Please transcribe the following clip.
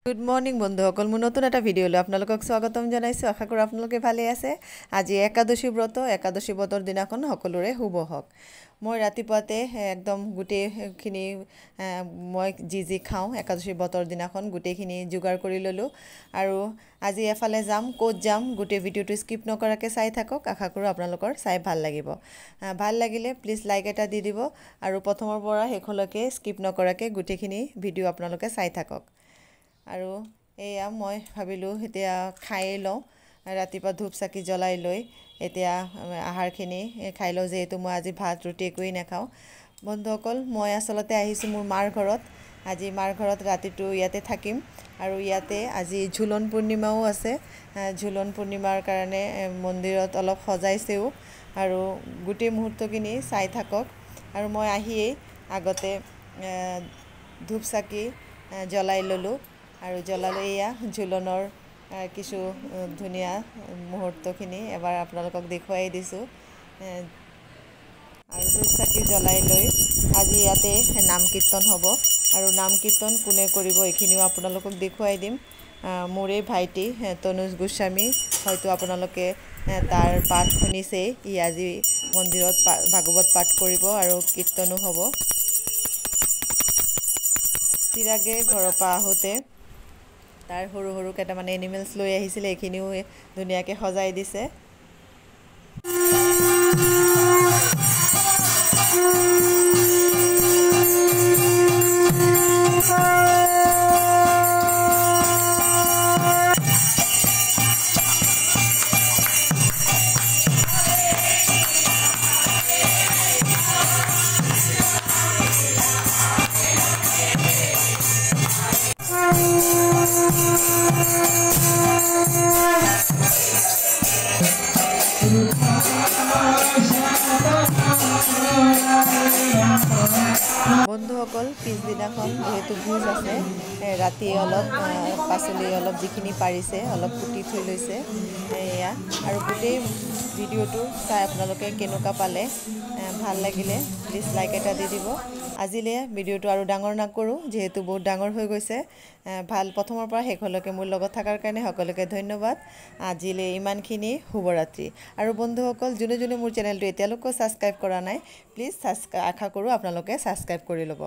Good morning বন্ধুসকল, মোৰ নতুন এটা ভিডিঅ'লৈ আপোনালোকক স্বাগতম জনাইছোঁ। আশা কৰোঁ আপোনালোকে ভালে আছে। আজি একাদশী ব্ৰতৰ দিনাখন সকলোৰে শুভ হওক। মই ৰাতিপুৱাতে একদম গোটেইখিনি মই যি খাওঁ একাদশী ব্ৰতৰ দিনাখন গোটেইখিনি যোগাৰ কৰি ল'লোঁ। আৰু আজি এফালে যাম, ক'ত যাম গোটেই ভিডিঅ'টো স্কিপ নকৰাকৈ চাই থাকক। আশা কৰোঁ আপোনালোকৰ চাই ভাল লাগিব। ভাল লাগিলে প্লিজ লাইক এটা দি দিব আৰু প্ৰথমৰ পৰা শেষলৈকে স্কিপ নকৰাকৈ গোটেইখিনি ভিডিঅ' আপোনালোকে চাই থাকক। আৰু এয়া মই ভাবিলোঁ এতিয়া খায়ে লওঁ, ৰাতিপুৱা ধূপ চাকি জ্বলাই লৈ এতিয়া আহাৰখিনি খাই লওঁ, যিহেতু মই আজি ভাত ৰুটি একোৱেই নাখাওঁ। বন্ধুসকল, মই আচলতে আহিছোঁ মোৰ মাৰ ঘৰত। আজি মাৰ ঘৰত ৰাতিটো ইয়াতে থাকিম আৰু ইয়াতে আজি ঝুলন পূৰ্ণিমাও আছে। ঝুলন পূৰ্ণিমাৰ কাৰণে মন্দিৰত অলপ সজাইছেও আৰু গোটেই মুহূৰ্তখিনি চাই থাকক। আৰু মই আহিয়েই আগতে ধূপ চাকি জ্বলাই ল'লোঁ আৰু জ্বলালে এয়া ঝুলনৰ কিছু ধুনীয়া মুহূৰ্তখিনি এবাৰ আপোনালোকক দেখুৱাই দিছোঁ। আৰু ধূপ চাকি জ্বলাই লৈ আজি ইয়াতে নাম কীৰ্তন হ'ব আৰু নাম কীৰ্তন কোনে কৰিব এইখিনিও আপোনালোকক দেখুৱাই দিম। মোৰেই ভাইটি তনুজ গোস্বামী, হয়তো আপোনালোকে তাৰ পাঠ শুনিছেই। ই আজি মন্দিৰত ভাগৱত পাঠ কৰিব আৰু কীৰ্তনো হ'ব। চিৰাগে ঘৰৰ পৰা আহোঁতে তাৰ সৰু সৰু কেইটামান এনিমেলছ লৈ আহিছিলে, এইখিনিও ধুনীয়াকৈ সজাই দিছে। বন্ধুসকল, পিছদিনাখন যিহেতু ভোজ আছে, ৰাতি অলপ পাচলি অলপ যিখিনি পাৰিছে অলপ কুটি থৈ লৈছে এয়া। আৰু গোটেই ভিডিঅ'টো চাই আপোনালোকে কেনেকুৱা পালে, ভাল লাগিলে প্লিজ লাইক এটা দি দিব। আজিলৈ ভিডিঅ'টো আৰু ডাঙৰ নকৰোঁ, যিহেতু বহুত ডাঙৰ হৈ গৈছে। প্ৰথমৰ পৰা শেষলৈকে মোৰ লগত থকাৰ কাৰণে সকলোকে ধন্যবাদ। আজিলৈ ইমানখিনি, শুভৰাত্ৰি। আৰু বন্ধুসকল, যোনে যোনে মোৰ চেনেলটো এতিয়ালৈকে ছাবস্ক্ৰাইব কৰা নাই, প্লিজ আশা কৰোঁ আপোনালোকে ছাবস্ক্ৰাইব কৰি ল'ব।